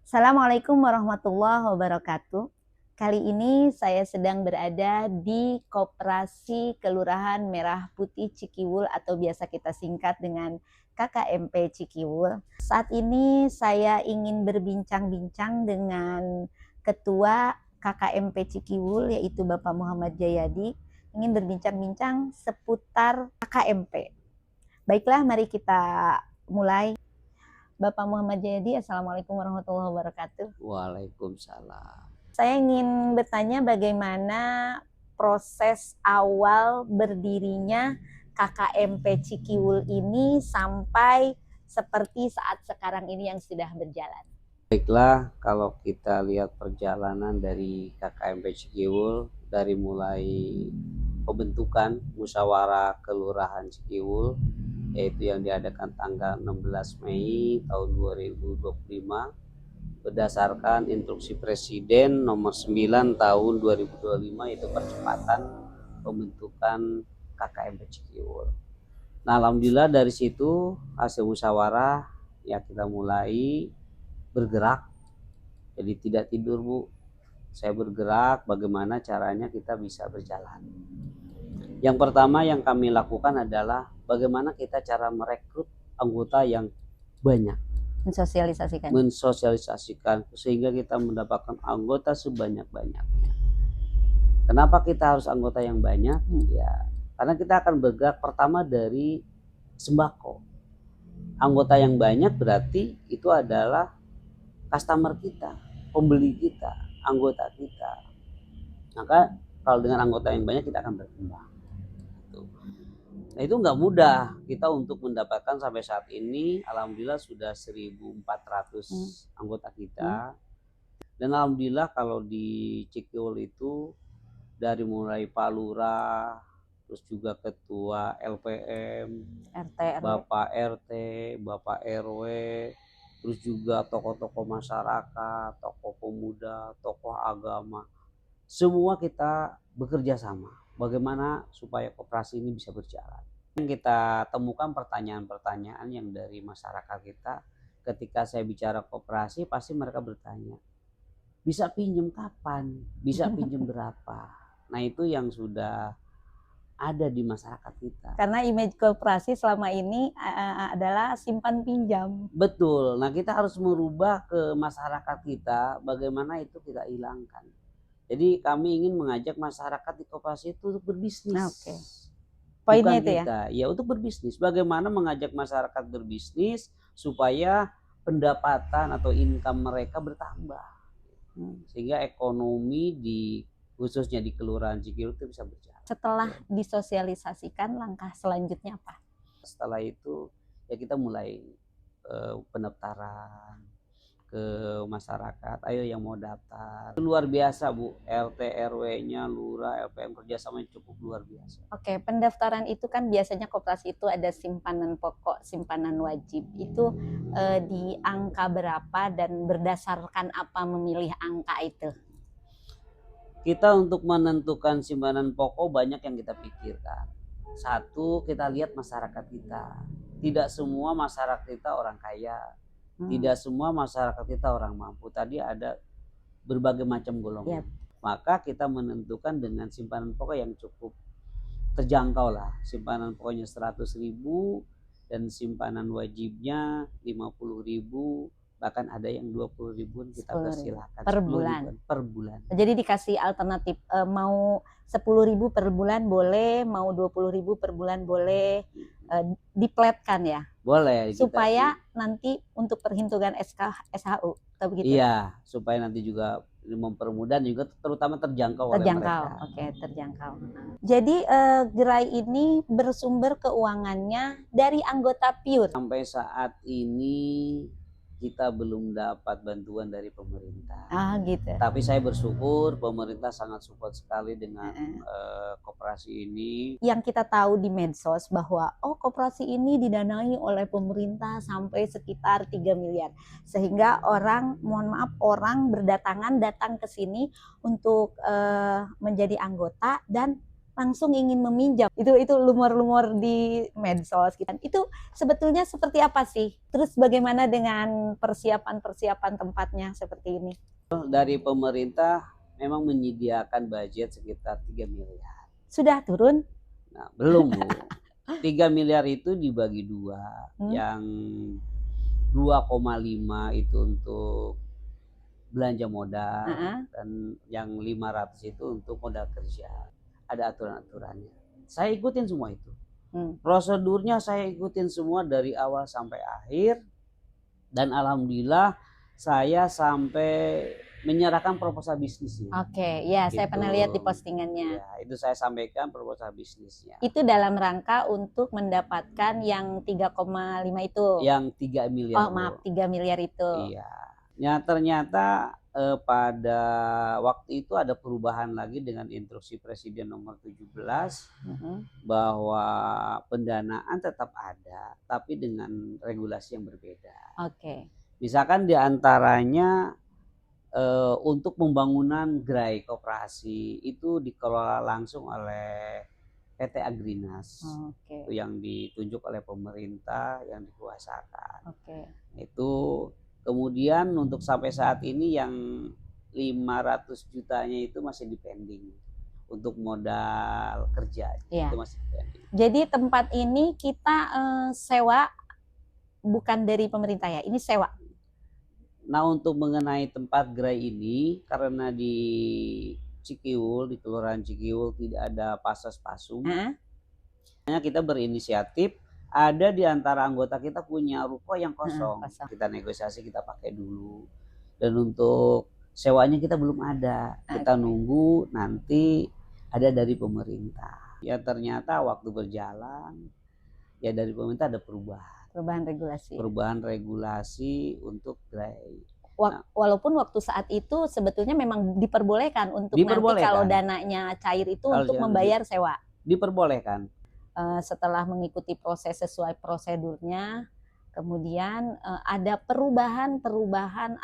Assalamualaikum warahmatullahi wabarakatuh. Kali ini saya sedang berada di Koperasi Kelurahan Merah Putih Cikiwul atau biasa kita singkat dengan KKMP Cikiwul. Saat ini saya ingin berbincang-bincang dengan Ketua KKMP Cikiwul yaitu Bapak Muhammad Jayadi. Ingin berbincang-bincang seputar KKMP. Baiklah, mari kita mulai. Bapak Muhammad Jayadi, Assalamualaikum warahmatullahi wabarakatuh. Waalaikumsalam. Saya ingin bertanya bagaimana proses awal berdirinya KKMP Cikiwul ini sampai seperti saat sekarang ini yang sudah berjalan. Baiklah, kalau kita lihat perjalanan dari KKMP Cikiwul dari mulai pembentukan musyawarah kelurahan Cikiwul yaitu yang diadakan tanggal 16 Mei tahun 2025 berdasarkan instruksi Presiden nomor 9 tahun 2025 yaitu percepatan pembentukan KKMP Cikiwul. Nah, alhamdulillah dari situ hasil musyawarah ya kita mulai bergerak. Jadi tidak tidur, Bu. Saya bergerak bagaimana caranya kita bisa berjalan. Yang pertama yang kami lakukan adalah bagaimana kita cara merekrut anggota yang banyak. Mensosialisasikan sehingga kita mendapatkan anggota sebanyak-banyaknya. Kenapa kita harus anggota yang banyak? Ya, karena kita akan bergerak pertama dari sembako. Anggota yang banyak berarti itu adalah customer kita, pembeli kita, anggota kita. Maka kalau dengan anggota yang banyak kita akan berkembang. Nah, itu nggak mudah kita untuk mendapatkan sampai saat ini. Alhamdulillah sudah 1.400 anggota kita. Dan alhamdulillah kalau di Cikiwul itu dari mulai Pak Lurah, terus juga Ketua LPM, Bapak RT, Bapak RW, terus juga tokoh-tokoh masyarakat, tokoh pemuda, tokoh agama, semua kita bekerja sama bagaimana supaya koperasi ini bisa berjalan. Kita temukan pertanyaan-pertanyaan yang dari masyarakat kita ketika saya bicara koperasi, pasti mereka bertanya, bisa pinjem kapan, bisa pinjem berapa. Nah, itu yang sudah ada di masyarakat kita. Karena image koperasi selama ini adalah simpan pinjam. Betul. Nah, kita harus merubah ke masyarakat kita bagaimana itu kita hilangkan. Jadi kami ingin mengajak masyarakat di koperasi itu untuk berbisnis. Oke. Poinnya itu ya untuk berbisnis. Bagaimana mengajak masyarakat berbisnis supaya pendapatan atau income mereka bertambah. Sehingga ekonomi khususnya di Kelurahan Cikiwul itu bisa berjalan. Setelah disosialisasikan, langkah selanjutnya apa? Setelah itu ya kita mulai pendaftaran ke masyarakat. Ayo yang mau daftar. Luar biasa, Bu. RT RW-nya, Lurah, LPM kerjasamanya cukup luar biasa. Oke, pendaftaran itu kan biasanya koperasi itu ada simpanan pokok, simpanan wajib. Itu di angka berapa dan berdasarkan apa memilih angka itu? Kita untuk menentukan simpanan pokok banyak yang kita pikirkan. Satu, kita lihat masyarakat kita. Tidak semua masyarakat kita orang kaya. Tidak semua masyarakat kita orang mampu. Tadi ada berbagai macam golongan. Maka kita menentukan dengan simpanan pokok yang cukup terjangkau lah. Simpanan pokoknya 100.000 dan simpanan wajibnya 50.000. Bahkan ada yang 20.000 kita persilahkan per bulan. Jadi dikasih alternatif, mau 10.000 per bulan boleh, mau 20.000 per bulan boleh, dipletkan ya? Boleh. Supaya nanti untuk perhitungan SHU, atau begitu? Iya, supaya nanti juga mempermudah juga terutama terjangkau oleh mereka. Oke, terjangkau. Jadi gerai ini bersumber keuangannya dari anggota pure. Sampai saat ini kita belum dapat bantuan dari pemerintah. Gitu. Tapi saya bersyukur pemerintah sangat support sekali dengan koperasi ini. Yang kita tahu di medsos bahwa koperasi ini didanai oleh pemerintah sampai sekitar 3 miliar. Sehingga orang berdatangan datang ke sini untuk menjadi anggota dan langsung ingin meminjam. Itu lumor-lumor di medsos gitu. Itu sebetulnya seperti apa sih? Terus bagaimana dengan persiapan-persiapan tempatnya seperti ini? Dari pemerintah memang menyediakan budget sekitar 3 miliar. Sudah turun? Nah, belum Bu. 3 miliar itu dibagi dua. Yang 2,5 itu untuk belanja modal, dan yang 500 itu untuk modal kerja. Ada aturan-aturannya. Saya ikutin semua itu. Prosedurnya saya ikutin semua dari awal sampai akhir. Dan alhamdulillah saya sampai menyerahkan proposal bisnisnya. Oke, ya saya pernah lihat di postingannya. Ya, itu saya sampaikan proposal bisnisnya. Itu dalam rangka untuk mendapatkan yang 3,5 itu. Yang 3 miliar. Oh, maaf, 3 miliar itu. Iya. Ya, ternyata pada waktu itu ada perubahan lagi dengan instruksi Presiden nomor 17 bahwa pendanaan tetap ada, tapi dengan regulasi yang berbeda. Oke. Misalkan diantaranya untuk pembangunan gerai koperasi itu dikelola langsung oleh PT Agrinas. Itu yang ditunjuk oleh pemerintah, yang dikuasakan. Itu kemudian untuk sampai saat ini yang 500 jutanya itu masih dipending untuk modal kerja. Itu masih dipending. Jadi tempat ini kita sewa, bukan dari pemerintah ya, ini sewa. Nah, untuk mengenai tempat gerai ini, karena di Cikiwul, di Kelurahan Cikiwul tidak ada pasas pasung, kita berinisiatif, ada di antara anggota kita punya ruko yang kosong. Kita negosiasi, kita pakai dulu. Dan untuk sewanya kita belum ada. Kita nunggu nanti ada dari pemerintah. Ya ternyata waktu berjalan, ya dari pemerintah ada perubahan regulasi untuk gerai. Walaupun waktu saat itu sebetulnya memang diperbolehkan untuk nanti kalau dananya cair itu untuk membayar sewa. Diperbolehkan. Setelah mengikuti proses sesuai prosedurnya, kemudian ada perubahan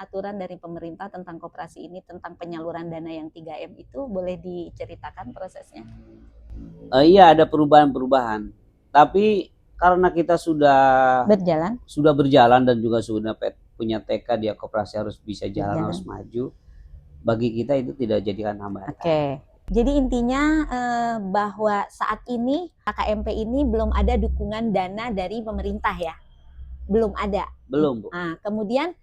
aturan dari pemerintah tentang koperasi ini, tentang penyaluran dana yang 3M itu, boleh diceritakan prosesnya? Iya, ada perubahan. Tapi karena kita sudah berjalan dan juga sudah punya tekad, dia koperasi harus bisa jalan, harus maju. Bagi kita itu tidak jadikan hambatan. Jadi intinya bahwa saat ini KKMP ini belum ada dukungan dana dari pemerintah ya? Belum ada? Belum, Bu. Nah, kemudian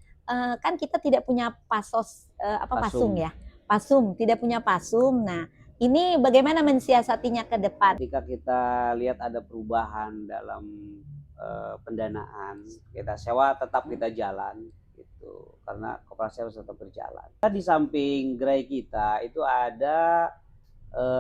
kan kita tidak punya pasum ya? Pasum, tidak punya pasum. Nah, ini bagaimana mensiasatinya ke depan? Ketika kita lihat ada perubahan dalam pendanaan, kita sewa tetap kita jalan gitu, karena koperasi harus tetap berjalan. Di samping gerai kita itu ada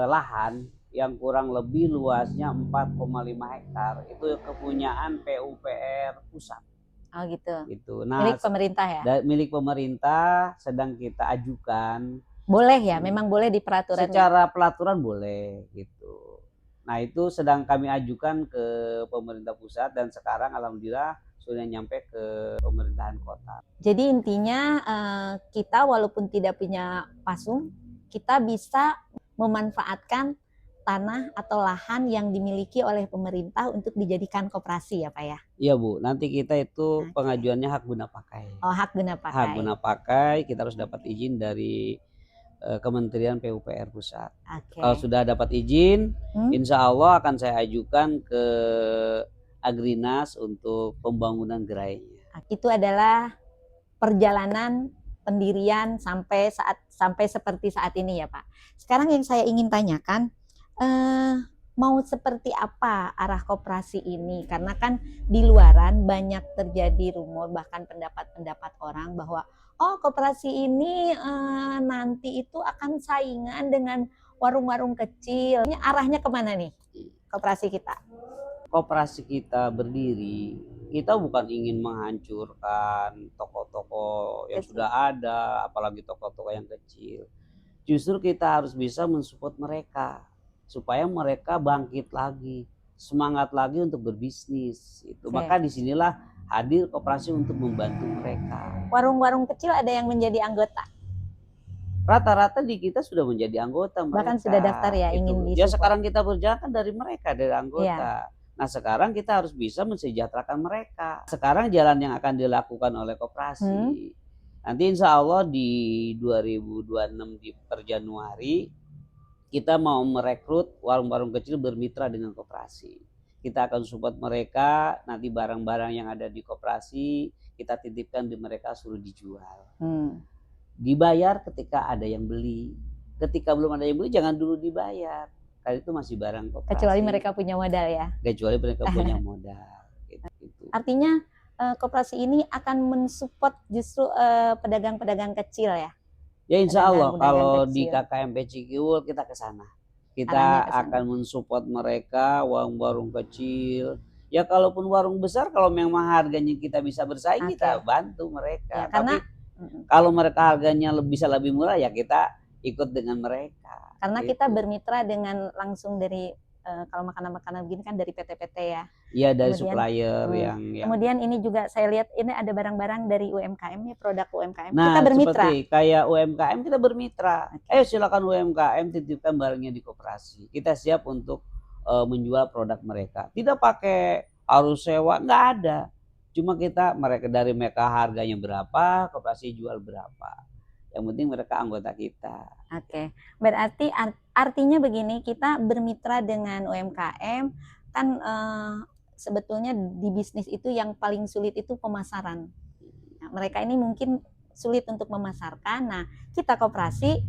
lahan yang kurang lebih luasnya 4,5 hektar, itu kepunyaan PUPR pusat. Oh gitu. Nah, milik pemerintah ya? Milik pemerintah, sedang kita ajukan. Boleh ya, memang boleh di peraturan. Secara pelaturan boleh gitu. Nah, itu sedang kami ajukan ke pemerintah pusat dan sekarang alhamdulillah sudah nyampe ke pemerintahan kota. Jadi intinya kita walaupun tidak punya pasum, kita bisa memanfaatkan tanah atau lahan yang dimiliki oleh pemerintah untuk dijadikan koperasi ya Pak ya? Iya Bu, nanti kita itu pengajuannya hak guna pakai. Oh, hak guna pakai. Hak guna pakai, kita harus dapat izin dari Kementerian PUPR pusat. Kalau sudah dapat izin, insya Allah akan saya ajukan ke Agrinas untuk pembangunan gerainya. Itu adalah perjalanan pendirian sampai seperti saat ini ya Pak. Sekarang yang saya ingin tanyakan, mau seperti apa arah koperasi ini? Karena kan di luaran banyak terjadi rumor, bahkan pendapat-pendapat orang bahwa koperasi ini nanti itu akan saingan dengan warung-warung kecil. Ini arahnya kemana nih koperasi kita? Koperasi kita berdiri, kita bukan ingin menghancurkan toko-toko yang sudah ada, apalagi toko-toko yang kecil. Justru kita harus bisa mensupport mereka supaya mereka bangkit lagi, semangat lagi untuk berbisnis. Maka disinilah hadir koperasi untuk membantu mereka. Warung-warung kecil ada yang menjadi anggota? rata-rata di kita sudah menjadi anggota Bahkan sudah daftar mereka ya ingin itu. Ya disupport. sekarang kita berjalan kan dari mereka, dari Iya. anggota. Nah sekarang kita harus bisa mensejahterakan mereka. Sekarang jalan yang akan dilakukan oleh koperasi. Nanti insya Allah di 2026 per Januari kita mau merekrut warung-warung kecil bermitra dengan koperasi. Kita akan support mereka, nanti barang-barang yang ada di koperasi kita titipkan di mereka, suruh dijual. Dibayar ketika ada yang beli. Ketika belum ada yang beli jangan dulu dibayar. Karena itu masih barang koperasi. Kecuali mereka punya modal ya. Kecuali mereka punya modal. Gitu. Artinya koperasi ini akan mensupport justru pedagang-pedagang kecil ya. Ya insya Allah kalau kecil. di KKMP Cikiwul kita ke sana. Kita akan mensupport mereka, warung-warung kecil. Ya kalaupun warung besar, kalau memang harganya kita bisa bersaing, kita bantu mereka. Ya, karena kalau mereka harganya bisa lebih murah, ya kita ikut dengan mereka. Karena gitu. Kita bermitra dengan langsung dari kalau makanan-makanan begini kan dari PT-PT ya. Iya, dari supplier yang kemudian ini juga saya lihat ini ada barang-barang dari UMKM ya, produk UMKM. Nah, kita bermitra. Seperti kayak UMKM kita bermitra. Ayo silakan UMKM titipkan barangnya di koperasi. Kita siap untuk menjual produk mereka. Tidak pakai harus sewa, nggak ada. Cuma mereka dari mereka harganya berapa, koperasi jual berapa. Yang penting mereka anggota kita. Oke. Berarti artinya begini, kita bermitra dengan UMKM kan sebetulnya di bisnis itu yang paling sulit itu pemasaran. Nah, mereka ini mungkin sulit untuk memasarkan. Nah, kita koperasi.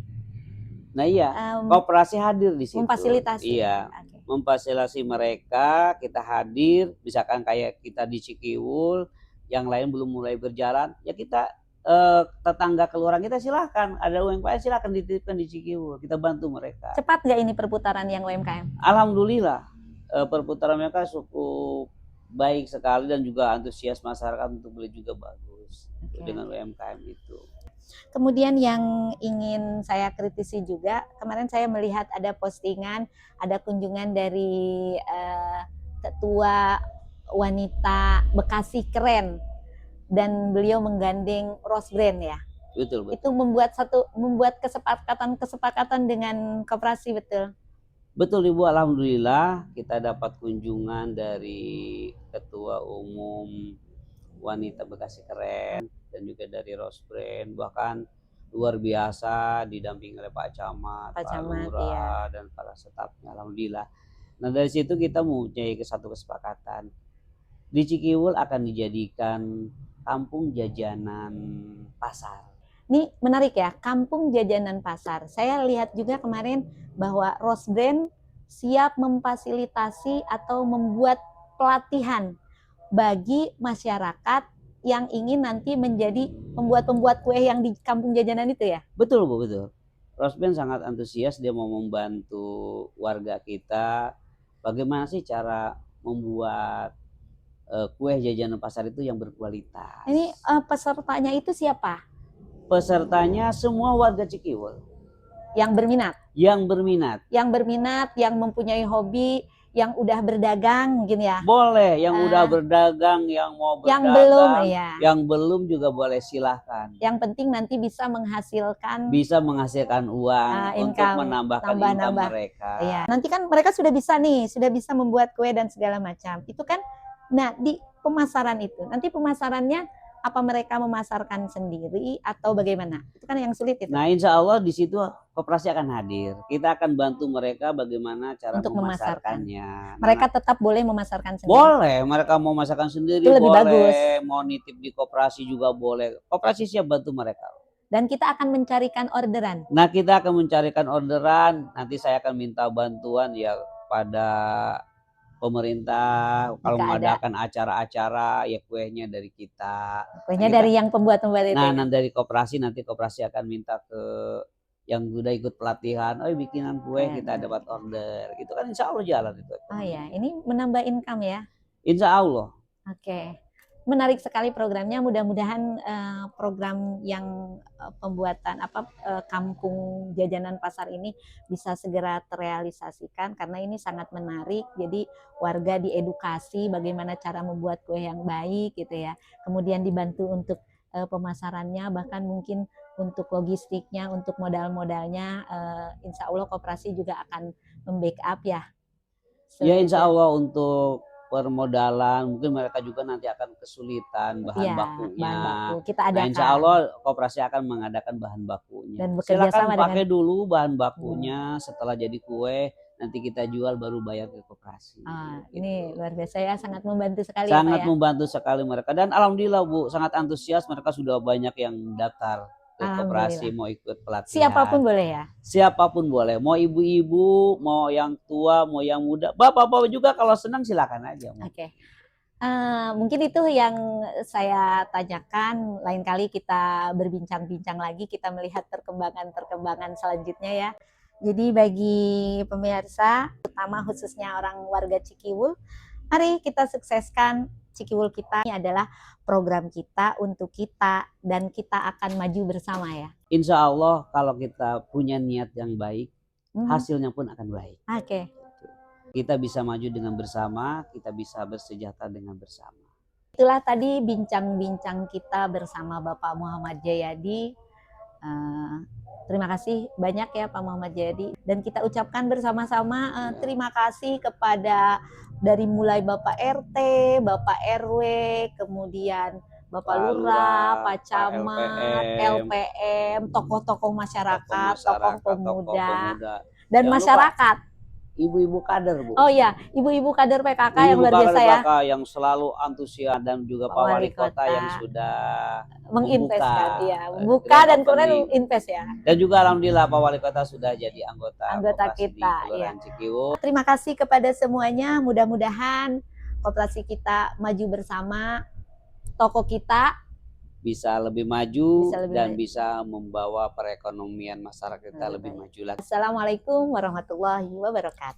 Nah iya, koperasi hadir di situ. Memfasilitasi. Iya, memfasilitasi mereka, kita hadir. Misalkan kayak kita di Cikiwul, yang lain belum mulai berjalan, ya kita tetangga kelurahan kita silahkan, ada UMKM silahkan dititipkan di Cikiwul, kita bantu mereka. Cepat nggak ini perputaran yang UMKM? Alhamdulillah, perputaran mereka cukup baik sekali dan juga antusias masyarakat untuk beli juga bagus dengan UMKM itu. Kemudian yang ingin saya kritisi juga, kemarin saya melihat ada postingan, ada kunjungan dari ketua wanita Bekasi Keren. Dan beliau menggandeng Rose Brand ya. Betul. Itu membuat kesepakatan dengan koperasi, betul. Betul Ibu, alhamdulillah kita dapat kunjungan dari Ketua Umum Wanita Bekasi Keren dan juga dari Rose Brand, bahkan luar biasa didampingi oleh Pak Camat, Pak Lurah, dan para stafnya, alhamdulillah. Nah dari situ kita mempunyai satu kesepakatan. Di Cikiwul akan dijadikan kampung jajanan pasar. Ini menarik ya, kampung jajanan pasar. Saya lihat juga kemarin bahwa Rose Brand siap memfasilitasi atau membuat pelatihan bagi masyarakat yang ingin nanti menjadi pembuat kue yang di kampung jajanan itu ya? Betul Bu, betul. Rose Brand sangat antusias, dia mau membantu warga kita. Bagaimana sih cara membuat kue jajanan pasar itu yang berkualitas. Ini pesertanya itu siapa? Pesertanya semua warga Cikiwul. Yang berminat? Yang berminat. Yang berminat, yang mempunyai hobi, yang udah berdagang mungkin ya? Boleh, yang udah berdagang, yang mau berdagang. Yang belum ya? Yang belum juga boleh, silahkan. Yang penting nanti bisa menghasilkan. Bisa menghasilkan uang untuk menambahkan income mereka. Iya. Nanti kan mereka sudah bisa membuat kue dan segala macam. Itu kan. Nah, di pemasaran itu, nanti pemasarannya apa mereka memasarkan sendiri atau bagaimana? Itu kan yang sulit itu. Nah, insya Allah di situ koperasi akan hadir. Kita akan bantu mereka bagaimana cara untuk memasarkannya. Mereka tetap boleh memasarkan sendiri. Boleh, mereka mau masarkan sendiri, itu lebih boleh. Bagus. Mau nitip di koperasi juga boleh. Koperasi siap bantu mereka. Dan kita akan mencarikan orderan. Nah, kita akan mencarikan orderan. Nanti saya akan minta bantuan ya pada pemerintah, kalau mengadakan acara-acara ya kuenya dari kita. Kuenya dari yang pembuat itu. Nah, dari koperasi, nanti koperasi akan minta ke yang udah ikut pelatihan, bikinan kue kita dapat order. Gitu kan insya Allah jalan itu. Oh ya, ini menambah income ya? Insya Allah. Oke. Menarik sekali programnya, mudah-mudahan program yang pembuatan kampung jajanan pasar ini bisa segera terrealisasikan karena ini sangat menarik. Jadi warga diedukasi bagaimana cara membuat kue yang baik gitu ya. Kemudian dibantu untuk pemasarannya, bahkan mungkin untuk logistiknya, untuk modal-modalnya, insya Allah koperasi juga akan membackup ya. Ya insya Semoga. Allah untuk permodalan mungkin mereka juga nanti akan kesulitan bahan Ya, bahan bakunya. baku kita Nah insya adakan Allah koperasi akan mengadakan bahan bakunya. dan bekerja Silakan sama dengan pakai dulu bahan bakunya, setelah jadi kue nanti kita jual baru bayar ke koperasi. ini Gitu. luar biasa ya, sangat membantu sekali ya Pak Sangat ya. membantu sekali mereka dan alhamdulillah Bu sangat antusias, mereka sudah banyak yang daftar ke koperasi Alhamdulillah. mau ikut Siapapun pelatihan. boleh ya. Siapapun boleh, mau ibu-ibu, mau yang tua, mau yang muda, bapak-bapak juga kalau senang silakan aja. Oke. Mungkin itu yang saya tanyakan. Lain kali kita berbincang-bincang lagi, kita melihat perkembangan selanjutnya ya. Jadi bagi pemirsa, terutama khususnya orang warga Cikiwul, mari kita sukseskan Cikiwul kita. Ini adalah program kita untuk kita dan kita akan maju bersama ya. Insya Allah kalau kita punya niat yang baik, hasilnya pun akan baik. Oke. Kita bisa maju dengan bersama, kita bisa bersejahtera dengan bersama. Itulah tadi bincang-bincang kita bersama Bapak Muhammad Jayadi. Terima kasih banyak ya Pak Muhammad Jayadi, dan kita ucapkan bersama-sama terima kasih kepada dari mulai Bapak RT, Bapak RW, kemudian Bapak Lurah, Pak Camat, LPM, tokoh-tokoh masyarakat, tokoh pemuda, dan masyarakat. Ibu-ibu kader Bu. Oh iya, ibu-ibu kader PKK yang luar biasa ya. Yang selalu antusias, dan juga Pak Wali Kota yang sudah menginvestkan, membuka dan kemudian menginvest ya. Dan juga alhamdulillah Pak Wali Kota sudah jadi anggota kita ya. Cikiwul. Terima kasih kepada semuanya, mudah-mudahan koperasi kita maju bersama, toko kita bisa lebih maju dan bisa membawa perekonomian masyarakat kita lebih maju lagi. Assalamualaikum warahmatullahi wabarakatuh.